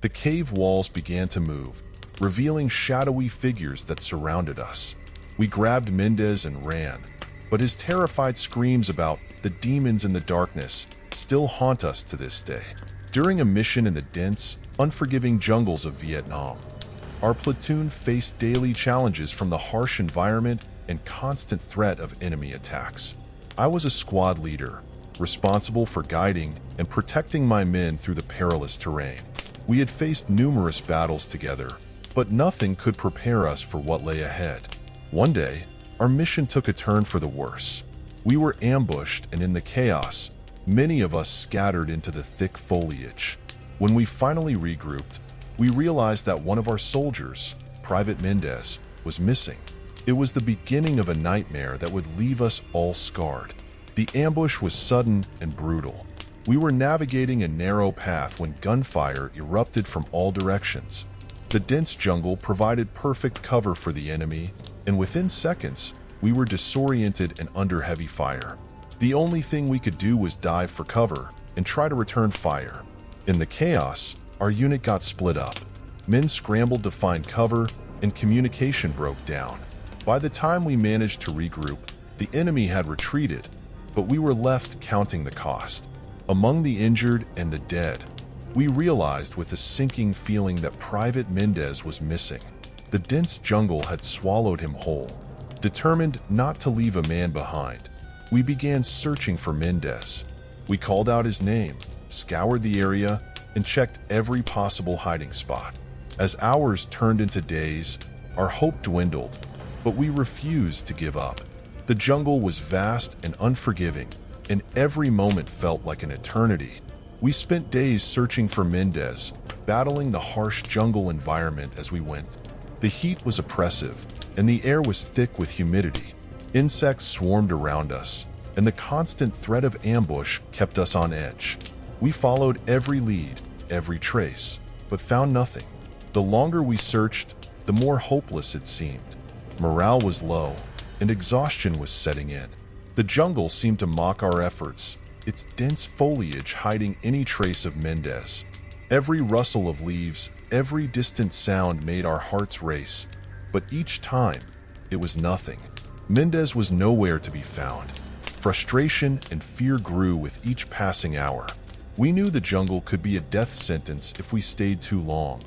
The cave walls began to move, revealing shadowy figures that surrounded us. We grabbed Mendez and ran, but his terrified screams about the demons in the darkness still haunt us to this day. During a mission in the dense, unforgiving jungles of Vietnam, our platoon faced daily challenges from the harsh environment and constant threat of enemy attacks. I was a squad leader, responsible for guiding and protecting my men through the perilous terrain. We had faced numerous battles together, but nothing could prepare us for what lay ahead. One day, our mission took a turn for the worse. We were ambushed, and in the chaos, many of us scattered into the thick foliage. When we finally regrouped, we realized that one of our soldiers, Private Mendez, was missing. It was the beginning of a nightmare that would leave us all scarred. The ambush was sudden and brutal. We were navigating a narrow path when gunfire erupted from all directions. The dense jungle provided perfect cover for the enemy, and within seconds, we were disoriented and under heavy fire. The only thing we could do was dive for cover and try to return fire. In the chaos, our unit got split up. Men scrambled to find cover, and communication broke down. By the time we managed to regroup, the enemy had retreated, but we were left counting the cost. Among the injured and the dead, we realized with a sinking feeling that Private Mendez was missing. The dense jungle had swallowed him whole. Determined not to leave a man behind, we began searching for Mendez. We called out his name, scoured the area, and checked every possible hiding spot. As hours turned into days, our hope dwindled, but we refused to give up. The jungle was vast and unforgiving, and every moment felt like an eternity. We spent days searching for Mendez, battling the harsh jungle environment as we went. The heat was oppressive, and the air was thick with humidity. Insects swarmed around us, and the constant threat of ambush kept us on edge. We followed every lead, every trace, but found nothing. The longer we searched, the more hopeless it seemed. Morale was low, and exhaustion was setting in. The jungle seemed to mock our efforts, its dense foliage hiding any trace of Mendez. Every rustle of leaves, every distant sound made our hearts race, but each time, it was nothing. Mendez was nowhere to be found. Frustration and fear grew with each passing hour. We knew the jungle could be a death sentence if we stayed too long,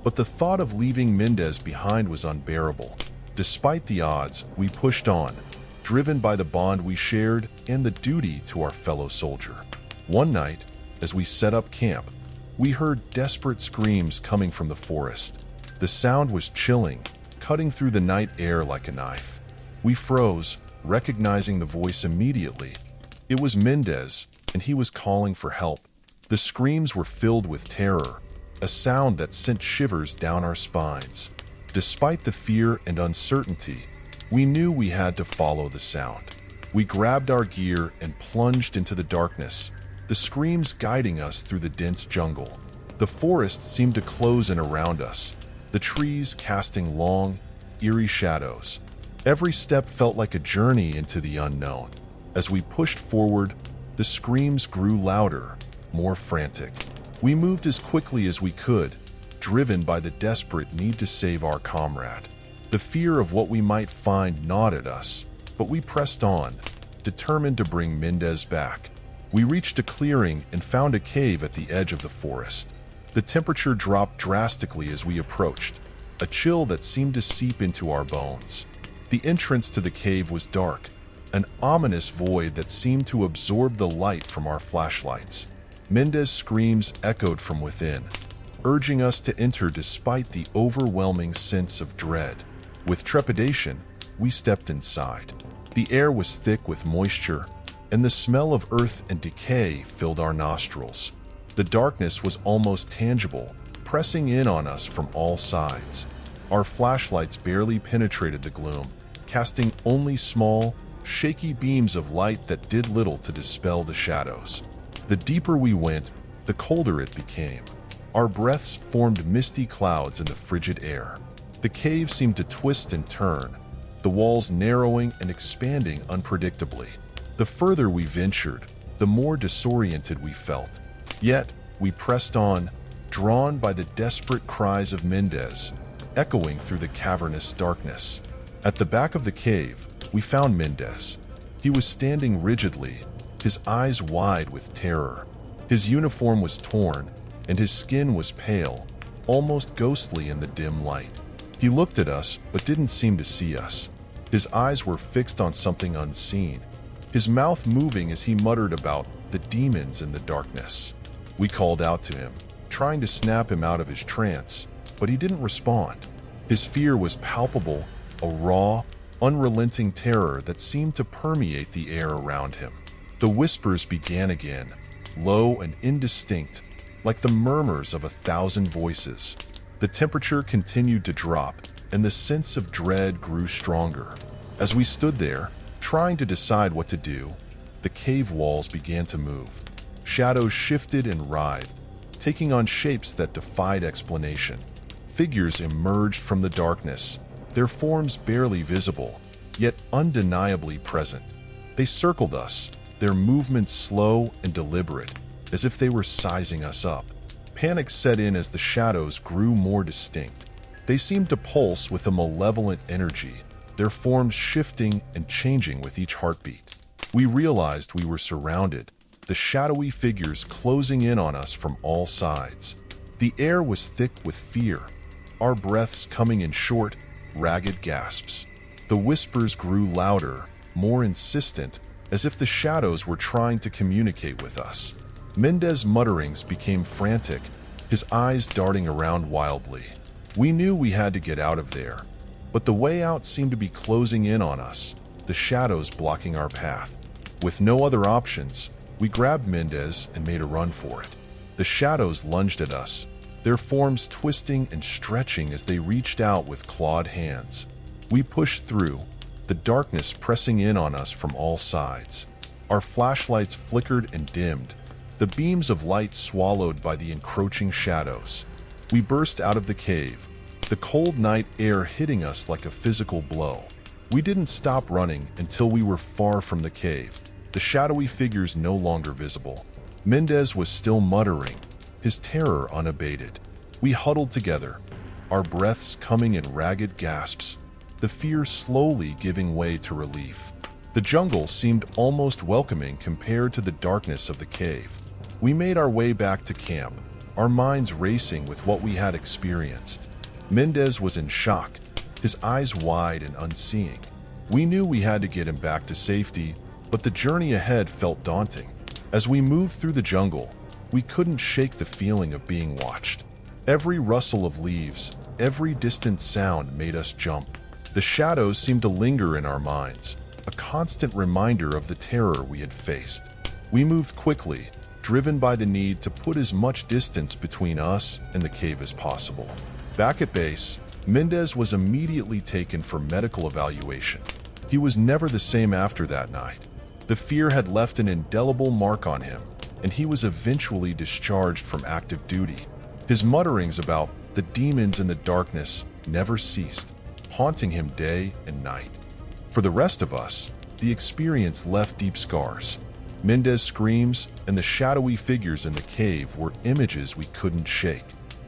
but the thought of leaving Mendez behind was unbearable. Despite the odds, we pushed on, driven by the bond we shared and the duty to our fellow soldier. One night, as we set up camp, we heard desperate screams coming from the forest. The sound was chilling, cutting through the night air like a knife. We froze, recognizing the voice immediately. It was Mendez, and he was calling for help. The screams were filled with terror, a sound that sent shivers down our spines. Despite the fear and uncertainty, we knew we had to follow the sound. We grabbed our gear and plunged into the darkness, the screams guiding us through the dense jungle. The forest seemed to close in around us, the trees casting long, eerie shadows. Every step felt like a journey into the unknown. As we pushed forward, the screams grew louder, more frantic. We moved as quickly as we could, driven by the desperate need to save our comrade. The fear of what we might find gnawed at us, but we pressed on, determined to bring Mendez back. We reached a clearing and found a cave at the edge of the forest. The temperature dropped drastically as we approached, a chill that seemed to seep into our bones. The entrance to the cave was dark, an ominous void that seemed to absorb the light from our flashlights. Mendez's screams echoed from within, urging us to enter despite the overwhelming sense of dread. With trepidation, we stepped inside. The air was thick with moisture, and the smell of earth and decay filled our nostrils. The darkness was almost tangible, pressing in on us from all sides. Our flashlights barely penetrated the gloom, casting only small, shaky beams of light that did little to dispel the shadows. The deeper we went, the colder it became. Our breaths formed misty clouds in the frigid air. The cave seemed to twist and turn, the walls narrowing and expanding unpredictably. The further we ventured, the more disoriented we felt. Yet, we pressed on, drawn by the desperate cries of Mendez, echoing through the cavernous darkness. At the back of the cave, we found Mendez. He was standing rigidly, his eyes wide with terror. His uniform was torn, and his skin was pale, almost ghostly in the dim light. He looked at us, but didn't seem to see us. His eyes were fixed on something unseen, his mouth moving as he muttered about the demons in the darkness. We called out to him, trying to snap him out of his trance, but he didn't respond. His fear was palpable, a raw, unrelenting terror that seemed to permeate the air around him. The whispers began again, low and indistinct, like the murmurs of 1,000 voices. The temperature continued to drop, and the sense of dread grew stronger. As we stood there, trying to decide what to do, the cave walls began to move. Shadows shifted and writhed, taking on shapes that defied explanation. Figures emerged from the darkness, their forms barely visible, yet undeniably present. They circled us, their movements slow and deliberate, as if they were sizing us up. Panic set in as the shadows grew more distinct. They seemed to pulse with a malevolent energy, their forms shifting and changing with each heartbeat. We realized we were surrounded, the shadowy figures closing in on us from all sides. The air was thick with fear, our breaths coming in short, ragged gasps. The whispers grew louder, more insistent, as if the shadows were trying to communicate with us. Mendez's mutterings became frantic, his eyes darting around wildly. We knew we had to get out of there, but the way out seemed to be closing in on us, the shadows blocking our path. With no other options, we grabbed Mendez and made a run for it. The shadows lunged at us, their forms twisting and stretching as they reached out with clawed hands. We pushed through, the darkness pressing in on us from all sides. Our flashlights flickered and dimmed, the beams of light swallowed by the encroaching shadows. We burst out of the cave, the cold night air hitting us like a physical blow. We didn't stop running until we were far from the cave, the shadowy figures no longer visible. Mendez was still muttering, his terror unabated. We huddled together, our breaths coming in ragged gasps, the fear slowly giving way to relief. The jungle seemed almost welcoming compared to the darkness of the cave. We made our way back to camp, our minds racing with what we had experienced. Mendez was in shock, his eyes wide and unseeing. We knew we had to get him back to safety, but the journey ahead felt daunting. As we moved through the jungle, we couldn't shake the feeling of being watched. Every rustle of leaves, every distant sound made us jump. The shadows seemed to linger in our minds, a constant reminder of the terror we had faced. We moved quickly, driven by the need to put as much distance between us and the cave as possible. Back at base, Mendez was immediately taken for medical evaluation. He was never the same after that night. The fear had left an indelible mark on him, and he was eventually discharged from active duty. His mutterings about the demons in the darkness never ceased, haunting him day and night. For the rest of us, the experience left deep scars. Mendez's screams and the shadowy figures in the cave were images we couldn't shake.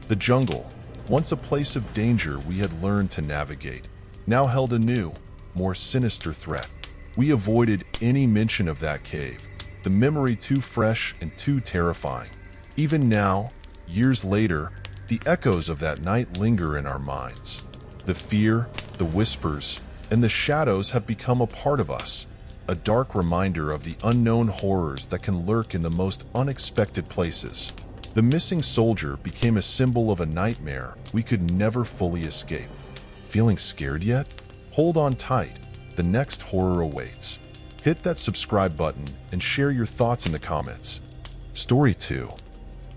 The jungle, once a place of danger we had learned to navigate, now held a new, more sinister threat. We avoided any mention of that cave, the memory too fresh and too terrifying. Even now, years later, the echoes of that night linger in our minds. The fear, the whispers, and the shadows have become a part of us, a dark reminder of the unknown horrors that can lurk in the most unexpected places. The missing soldier became a symbol of a nightmare we could never fully escape. Feeling scared yet? Hold on tight. The next horror awaits. Hit that subscribe button and share your thoughts in the comments. Story 2.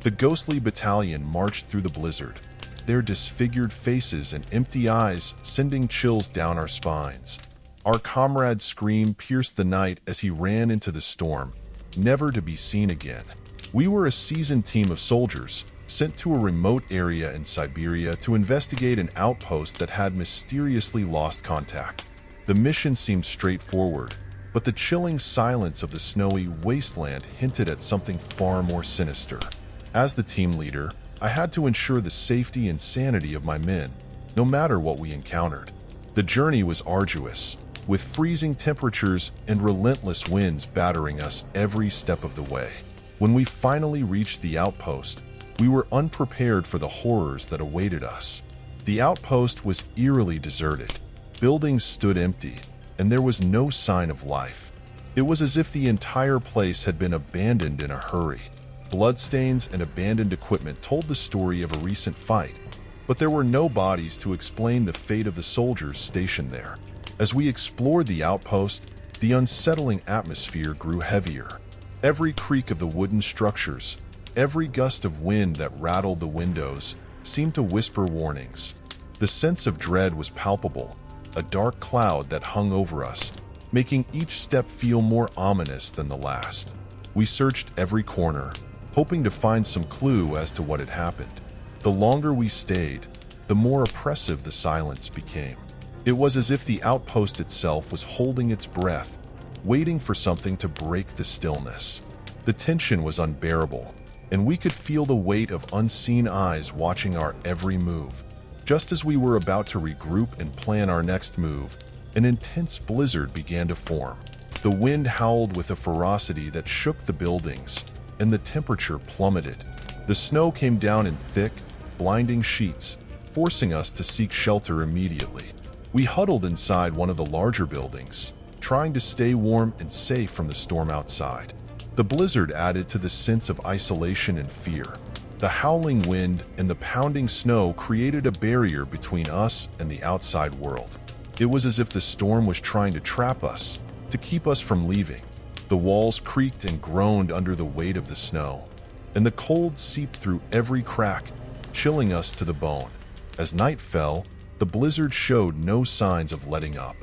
The ghostly battalion marched through the blizzard, their disfigured faces and empty eyes sending chills down our spines. Our comrade's scream pierced the night as he ran into the storm, never to be seen again. We were a seasoned team of soldiers, sent to a remote area in Siberia to investigate an outpost that had mysteriously lost contact. The mission seemed straightforward, but the chilling silence of the snowy wasteland hinted at something far more sinister. As the team leader, I had to ensure the safety and sanity of my men, no matter what we encountered. The journey was arduous, with freezing temperatures and relentless winds battering us every step of the way. When we finally reached the outpost, we were unprepared for the horrors that awaited us. The outpost was eerily deserted. Buildings stood empty, and there was no sign of life. It was as if the entire place had been abandoned in a hurry. Bloodstains and abandoned equipment told the story of a recent fight, but there were no bodies to explain the fate of the soldiers stationed there. As we explored the outpost, the unsettling atmosphere grew heavier. Every creak of the wooden structures, every gust of wind that rattled the windows, seemed to whisper warnings. The sense of dread was palpable, a dark cloud that hung over us, making each step feel more ominous than the last. We searched every corner, hoping to find some clue as to what had happened. The longer we stayed, the more oppressive the silence became. It was as if the outpost itself was holding its breath, waiting for something to break the stillness. The tension was unbearable, and we could feel the weight of unseen eyes watching our every move. Just as we were about to regroup and plan our next move, an intense blizzard began to form. The wind howled with a ferocity that shook the buildings, and the temperature plummeted. The snow came down in thick, blinding sheets, forcing us to seek shelter immediately. We huddled inside one of the larger buildings, trying to stay warm and safe from the storm outside. The blizzard added to the sense of isolation and fear. The howling wind and the pounding snow created a barrier between us and the outside world. It was as if the storm was trying to trap us, to keep us from leaving. The walls creaked and groaned under the weight of the snow, and the cold seeped through every crack, chilling us to the bone. As night fell, the blizzard showed no signs of letting up.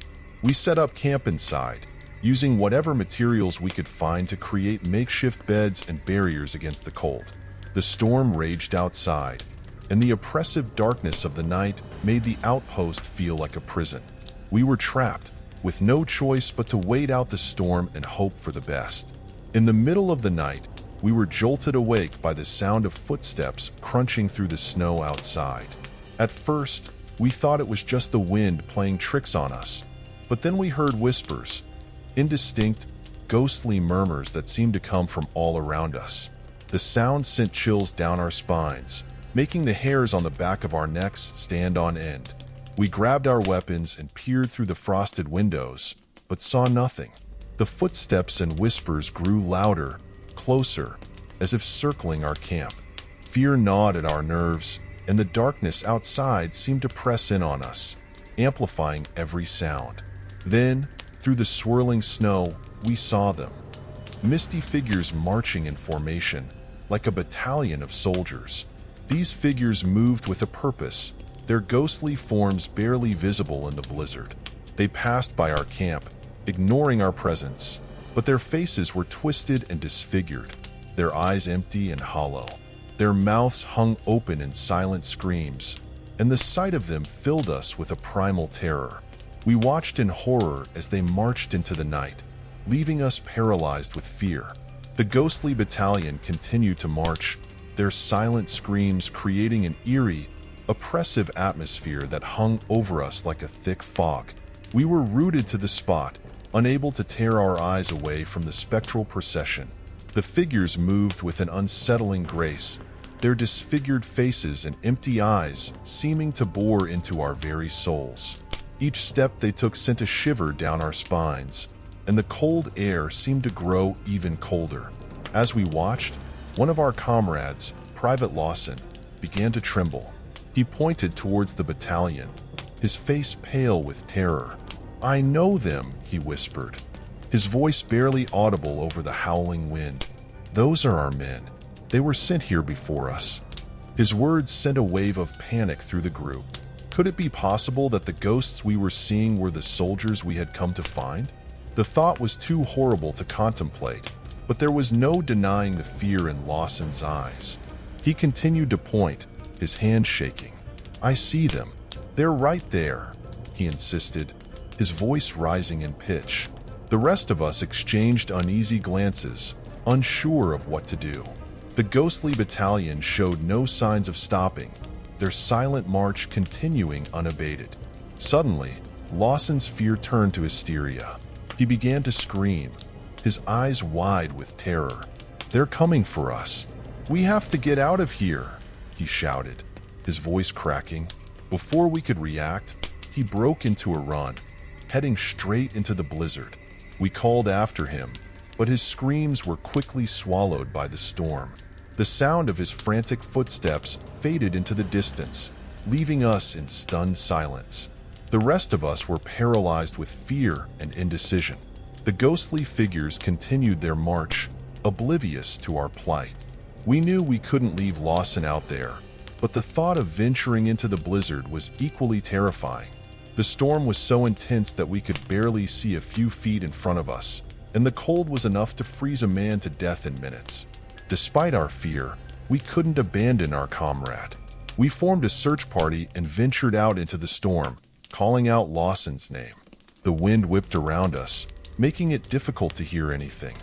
We set up camp inside, using whatever materials we could find to create makeshift beds and barriers against the cold. The storm raged outside, and the oppressive darkness of the night made the outpost feel like a prison. We were trapped, with no choice but to wait out the storm and hope for the best. In the middle of the night, we were jolted awake by the sound of footsteps crunching through the snow outside. At first, we thought it was just the wind playing tricks on us, but then we heard whispers, indistinct, ghostly murmurs that seemed to come from all around us. The sound sent chills down our spines, making the hairs on the back of our necks stand on end. We grabbed our weapons and peered through the frosted windows, but saw nothing. The footsteps and whispers grew louder, closer, as if circling our camp. Fear gnawed at our nerves, and the darkness outside seemed to press in on us, amplifying every sound. Then, through the swirling snow, we saw them. Misty figures marching in formation, like a battalion of soldiers. These figures moved with a purpose, their ghostly forms barely visible in the blizzard. They passed by our camp, ignoring our presence, but their faces were twisted and disfigured, their eyes empty and hollow. Their mouths hung open in silent screams, and the sight of them filled us with a primal terror. We watched in horror as they marched into the night, leaving us paralyzed with fear. The ghostly battalion continued to march, their silent screams creating an eerie, oppressive atmosphere that hung over us like a thick fog. We were rooted to the spot, unable to tear our eyes away from the spectral procession. The figures moved with an unsettling grace, their disfigured faces and empty eyes seeming to bore into our very souls. Each step they took sent a shiver down our spines, and the cold air seemed to grow even colder. As we watched, one of our comrades, Private Lawson, began to tremble. He pointed towards the battalion, his face pale with terror. "I know them," he whispered, his voice barely audible over the howling wind. "Those are our men. They were sent here before us." His words sent a wave of panic through the group. Could it be possible that the ghosts we were seeing were the soldiers we had come to find? The thought was too horrible to contemplate, but there was no denying the fear in Lawson's eyes. He continued to point, his hand shaking. "I see them. They're right there," he insisted, his voice rising in pitch. The rest of us exchanged uneasy glances, unsure of what to do. The ghostly battalion showed no signs of stopping, their silent march continuing unabated. Suddenly, Lawson's fear turned to hysteria. He began to scream, his eyes wide with terror. "They're coming for us. We have to get out of here," he shouted, his voice cracking. Before we could react, he broke into a run, heading straight into the blizzard. We called after him, but his screams were quickly swallowed by the storm. The sound of his frantic footsteps faded into the distance, leaving us in stunned silence. The rest of us were paralyzed with fear and indecision. The ghostly figures continued their march, oblivious to our plight. We knew we couldn't leave Lawson out there, but the thought of venturing into the blizzard was equally terrifying. The storm was so intense that we could barely see a few feet in front of us, and the cold was enough to freeze a man to death in minutes. Despite our fear, we couldn't abandon our comrade. We formed a search party and ventured out into the storm, calling out Lawson's name. The wind whipped around us, making it difficult to hear anything.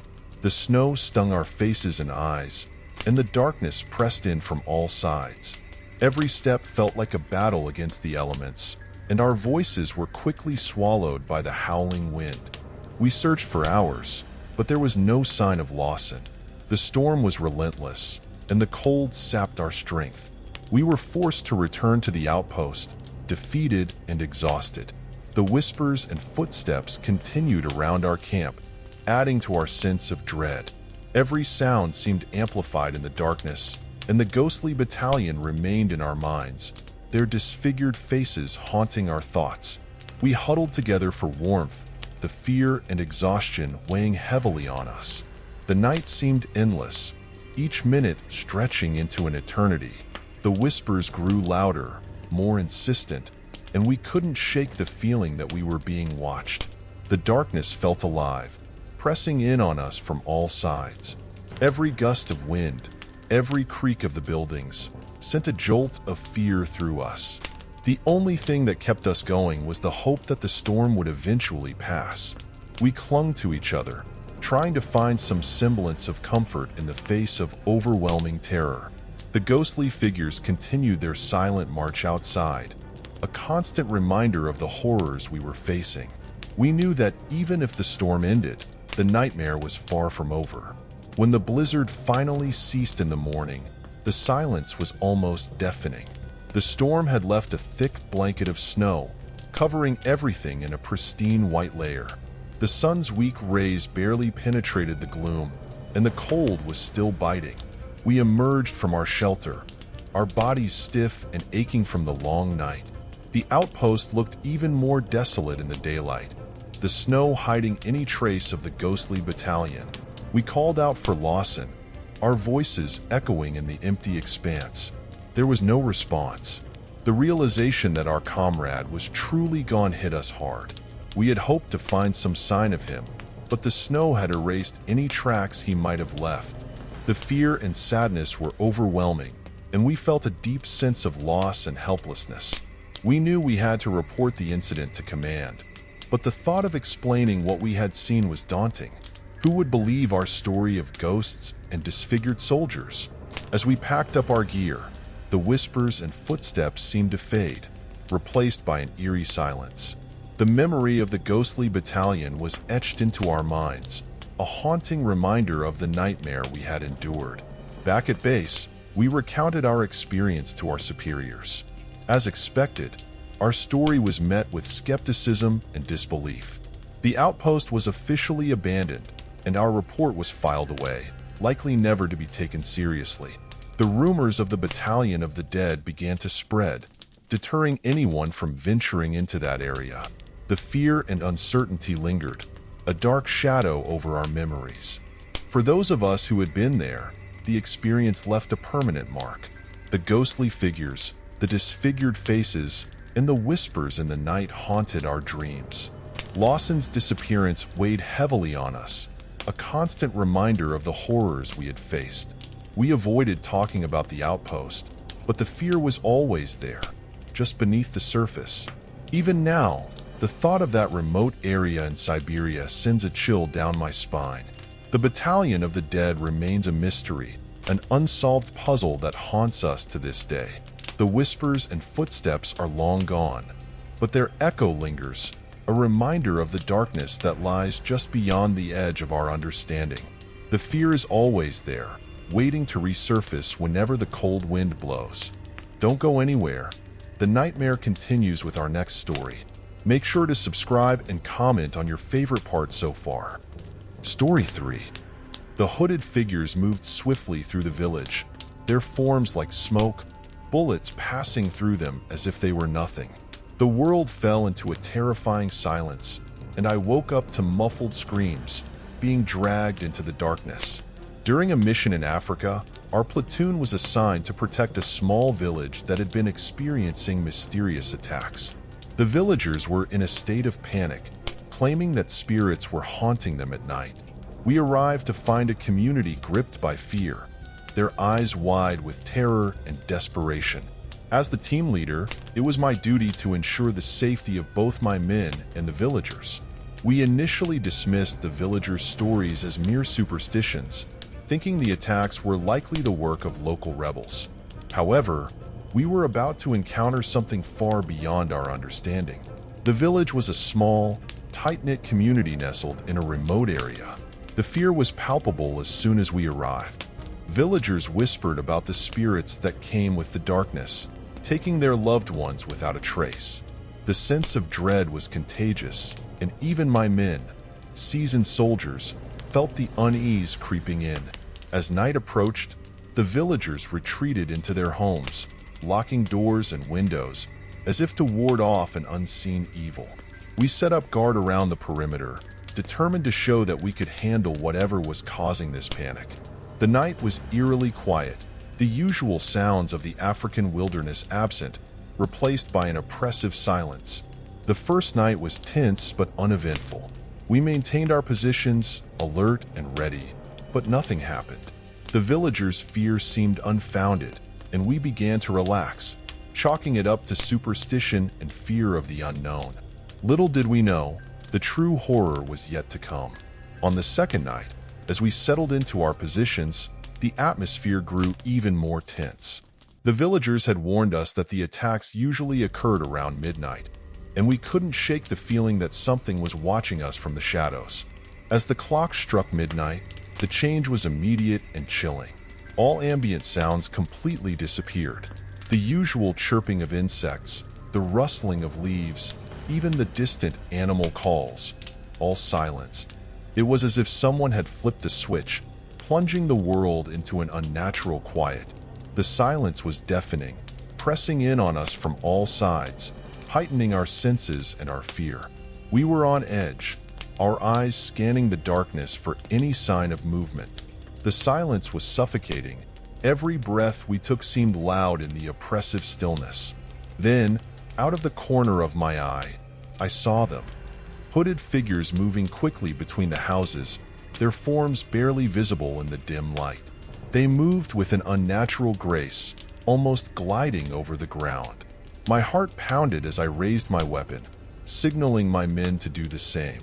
The snow stung our faces and eyes, and the darkness pressed in from all sides. Every step felt like a battle against the elements, and our voices were quickly swallowed by the howling wind. We searched for hours, but there was no sign of Lawson. The storm was relentless, and the cold sapped our strength. We were forced to return to the outpost, defeated and exhausted. The whispers and footsteps continued around our camp, adding to our sense of dread. Every sound seemed amplified in the darkness, and the ghostly battalion remained in our minds, their disfigured faces haunting our thoughts. We huddled together for warmth, the fear and exhaustion weighing heavily on us. The night seemed endless, each minute stretching into an eternity. The whispers grew louder, more insistent, and we couldn't shake the feeling that we were being watched. The darkness felt alive, pressing in on us from all sides. Every gust of wind, every creak of the buildings, sent a jolt of fear through us. The only thing that kept us going was the hope that the storm would eventually pass. We clung to each other, trying to find some semblance of comfort in the face of overwhelming terror. The ghostly figures continued their silent march outside, a constant reminder of the horrors we were facing. We knew that even if the storm ended, the nightmare was far from over. When the blizzard finally ceased in the morning, the silence was almost deafening. The storm had left a thick blanket of snow, covering everything in a pristine white layer. The sun's weak rays barely penetrated the gloom, and the cold was still biting. We emerged from our shelter, our bodies stiff and aching from the long night. The outpost looked even more desolate in the daylight, the snow hiding any trace of the ghostly battalion. We called out for Lawson, our voices echoing in the empty expanse. There was no response. The realization that our comrade was truly gone hit us hard. We had hoped to find some sign of him, but the snow had erased any tracks he might have left. The fear and sadness were overwhelming, and we felt a deep sense of loss and helplessness. We knew we had to report the incident to command, but the thought of explaining what we had seen was daunting. Who would believe our story of ghosts and disfigured soldiers? As we packed up our gear, the whispers and footsteps seemed to fade, replaced by an eerie silence. The memory of the ghostly battalion was etched into our minds, a haunting reminder of the nightmare we had endured. Back at base, we recounted our experience to our superiors. As expected, our story was met with skepticism and disbelief. The outpost was officially abandoned, and our report was filed away, likely never to be taken seriously. The rumors of the Battalion of the Dead began to spread, deterring anyone from venturing into that area. The fear and uncertainty lingered, a dark shadow over our memories. For those of us who had been there, the experience left a permanent mark. The ghostly figures, the disfigured faces, and the whispers in the night haunted our dreams. Lawson's disappearance weighed heavily on us, a constant reminder of the horrors we had faced. We avoided talking about the outpost, but the fear was always there, just beneath the surface. Even now, the thought of that remote area in Siberia sends a chill down my spine. The Battalion of the Dead remains a mystery, an unsolved puzzle that haunts us to this day. The whispers and footsteps are long gone, but their echo lingers, a reminder of the darkness that lies just beyond the edge of our understanding. The fear is always there, waiting to resurface whenever the cold wind blows. Don't go anywhere. The nightmare continues with our next story. Make sure to subscribe and comment on your favorite part so far. Story 3. The hooded figures moved swiftly through the village, their forms like smoke, bullets passing through them as if they were nothing. The world fell into a terrifying silence, and I woke up to muffled screams, being dragged into the darkness. During a mission in Africa, our platoon was assigned to protect a small village that had been experiencing mysterious attacks. The villagers were in a state of panic, claiming that spirits were haunting them at night. We arrived to find a community gripped by fear, their eyes wide with terror and desperation. As the team leader, it was my duty to ensure the safety of both my men and the villagers. We initially dismissed the villagers' stories as mere superstitions, thinking the attacks were likely the work of local rebels. However, we were about to encounter something far beyond our understanding. The village was a small, tight-knit community nestled in a remote area. The fear was palpable as soon as we arrived. Villagers whispered about the spirits that came with the darkness, taking their loved ones without a trace. The sense of dread was contagious, and even my men, seasoned soldiers, felt the unease creeping in. As night approached, the villagers retreated into their homes, locking doors and windows, as if to ward off an unseen evil. We set up guard around the perimeter, determined to show that we could handle whatever was causing this panic. The night was eerily quiet, the usual sounds of the African wilderness absent, replaced by an oppressive silence. The first night was tense but uneventful. We maintained our positions, alert and ready, but nothing happened. The villagers' fear seemed unfounded, and we began to relax, chalking it up to superstition and fear of the unknown. Little did we know, the true horror was yet to come. On the second night, as we settled into our positions, the atmosphere grew even more tense. The villagers had warned us that the attacks usually occurred around midnight, and we couldn't shake the feeling that something was watching us from the shadows. As the clock struck midnight, the change was immediate and chilling. All ambient sounds completely disappeared. The usual chirping of insects, the rustling of leaves, even the distant animal calls, all silenced. It was as if someone had flipped a switch, plunging the world into an unnatural quiet. The silence was deafening, pressing in on us from all sides, heightening our senses and our fear. We were on edge, our eyes scanning the darkness for any sign of movement. The silence was suffocating. Every breath we took seemed loud in the oppressive stillness. Then, out of the corner of my eye, I saw them. Hooded figures moving quickly between the houses, their forms barely visible in the dim light. They moved with an unnatural grace, almost gliding over the ground. My heart pounded as I raised my weapon, signaling my men to do the same.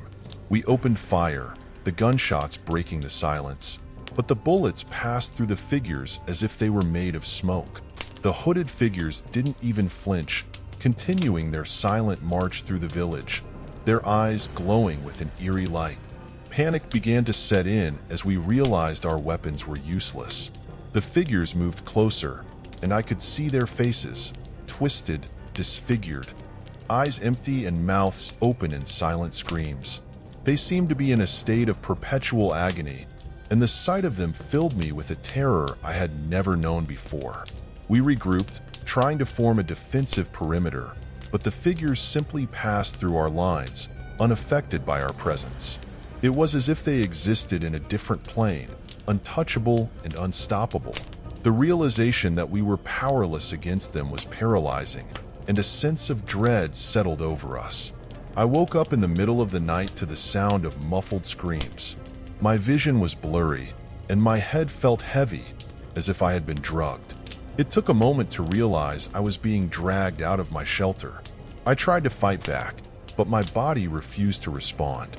We opened fire, the gunshots breaking the silence, but the bullets passed through the figures as if they were made of smoke. The hooded figures didn't even flinch, continuing their silent march through the village, their eyes glowing with an eerie light. Panic began to set in as we realized our weapons were useless. The figures moved closer, and I could see their faces, twisted, disfigured, eyes empty and mouths open in silent screams. They seemed to be in a state of perpetual agony, and the sight of them filled me with a terror I had never known before. We regrouped, trying to form a defensive perimeter, but the figures simply passed through our lines, unaffected by our presence. It was as if they existed in a different plane, untouchable and unstoppable. The realization that we were powerless against them was paralyzing, and a sense of dread settled over us. I woke up in the middle of the night to the sound of muffled screams. My vision was blurry, and my head felt heavy, as if I had been drugged. It took a moment to realize I was being dragged out of my shelter. I tried to fight back, but my body refused to respond.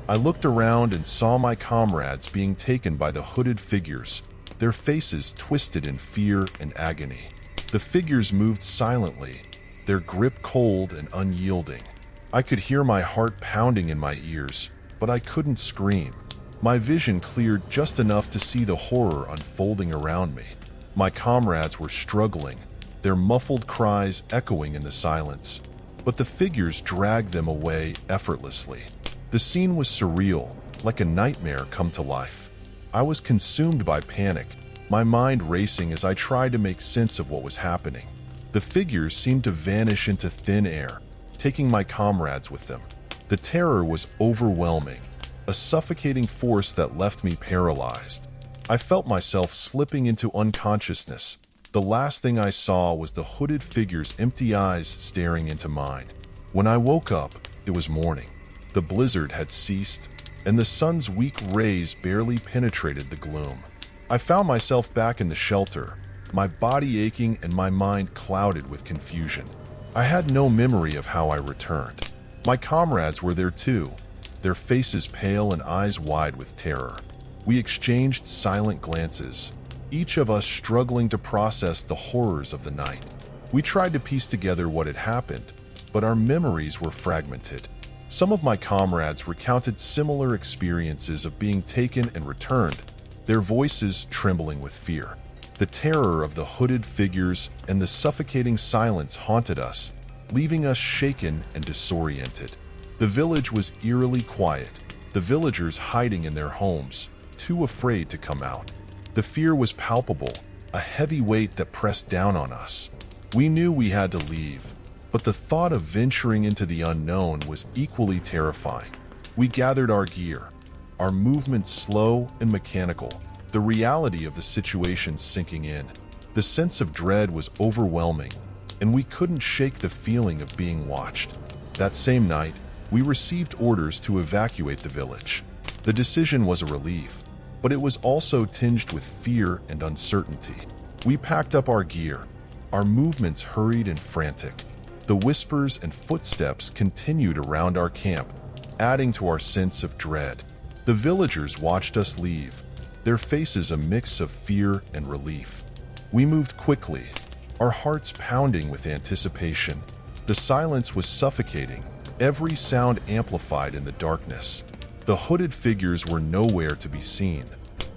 I looked around and saw my comrades being taken by the hooded figures, their faces twisted in fear and agony. The figures moved silently, their grip cold and unyielding. I could hear my heart pounding in my ears, but I couldn't scream. My vision cleared just enough to see the horror unfolding around me. My comrades were struggling, their muffled cries echoing in the silence, but the figures dragged them away effortlessly. The scene was surreal, like a nightmare come to life. I was consumed by panic, my mind racing as I tried to make sense of what was happening. The figures seemed to vanish into thin air, taking my comrades with them. The terror was overwhelming, a suffocating force that left me paralyzed. I felt myself slipping into unconsciousness. The last thing I saw was the hooded figure's empty eyes staring into mine. When I woke up, it was morning. The blizzard had ceased, and the sun's weak rays barely penetrated the gloom. I found myself back in the shelter, my body aching and my mind clouded with confusion. I had no memory of how I returned. My comrades were there too, their faces pale and eyes wide with terror. We exchanged silent glances, each of us struggling to process the horrors of the night. We tried to piece together what had happened, but our memories were fragmented. Some of my comrades recounted similar experiences of being taken and returned, their voices trembling with fear. The terror of the hooded figures and the suffocating silence haunted us, leaving us shaken and disoriented. The village was eerily quiet, the villagers hiding in their homes, too afraid to come out. The fear was palpable, a heavy weight that pressed down on us. We knew we had to leave, but the thought of venturing into the unknown was equally terrifying. We gathered our gear, our movements slow and mechanical, the reality of the situation sinking in. The sense of dread was overwhelming, and we couldn't shake the feeling of being watched. That same night, we received orders to evacuate the village. The decision was a relief, but it was also tinged with fear and uncertainty. We packed up our gear, our movements hurried and frantic. The whispers and footsteps continued around our camp, adding to our sense of dread. The villagers watched us leave, their faces a mix of fear and relief. We moved quickly, our hearts pounding with anticipation. The silence was suffocating, every sound amplified in the darkness. The hooded figures were nowhere to be seen,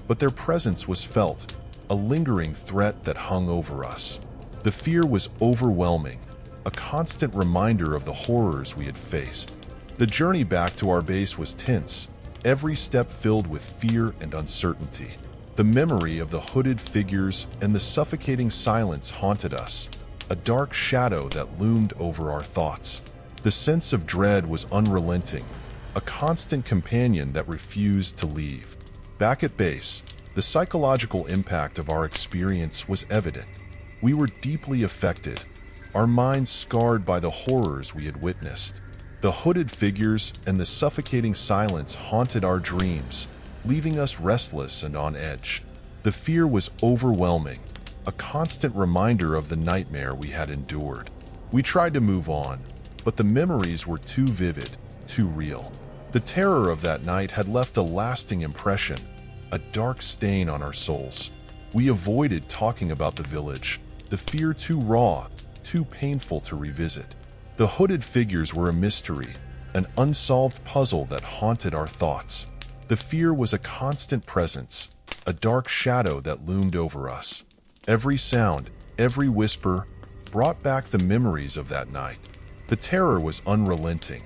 but their presence was felt, a lingering threat that hung over us. The fear was overwhelming, a constant reminder of the horrors we had faced. The journey back to our base was tense, every step filled with fear and uncertainty. The memory of the hooded figures and the suffocating silence haunted us, a dark shadow that loomed over our thoughts. The sense of dread was unrelenting, a constant companion that refused to leave. Back at base, the psychological impact of our experience was evident. We were deeply affected, our minds scarred by the horrors we had witnessed. The hooded figures and the suffocating silence haunted our dreams, leaving us restless and on edge. The fear was overwhelming, a constant reminder of the nightmare we had endured. We tried to move on, but the memories were too vivid, too real. The terror of that night had left a lasting impression, a dark stain on our souls. We avoided talking about the village, the fear too raw, too painful to revisit. The hooded figures were a mystery, an unsolved puzzle that haunted our thoughts. The fear was a constant presence, a dark shadow that loomed over us. Every sound, every whisper, brought back the memories of that night. The terror was unrelenting,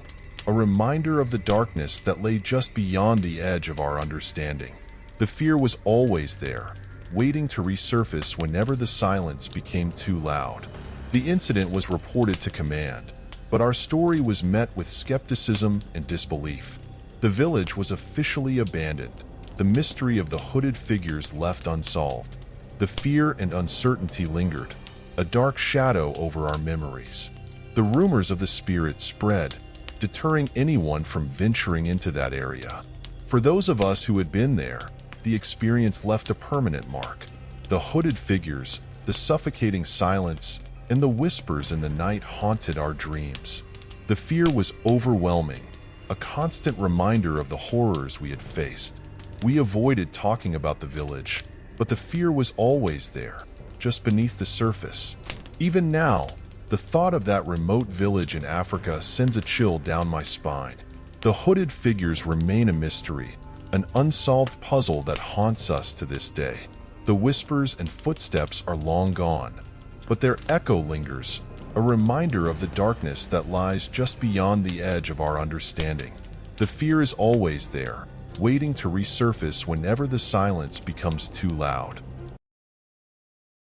a reminder of the darkness that lay just beyond the edge of our understanding. The fear was always there, waiting to resurface whenever the silence became too loud. The incident was reported to command, but our story was met with skepticism and disbelief. The village was officially abandoned, the mystery of the hooded figures left unsolved. The fear and uncertainty lingered, a dark shadow over our memories. The rumors of the spirit spread, deterring anyone from venturing into that area. For those of us who had been there, the experience left a permanent mark. The hooded figures, the suffocating silence, and the whispers in the night haunted our dreams. The fear was overwhelming, a constant reminder of the horrors we had faced. We avoided talking about the village, but the fear was always there, just beneath the surface. Even now, the thought of that remote village in Africa sends a chill down my spine. The hooded figures remain a mystery, an unsolved puzzle that haunts us to this day. The whispers and footsteps are long gone, but their echo lingers, a reminder of the darkness that lies just beyond the edge of our understanding. The fear is always there, waiting to resurface whenever the silence becomes too loud.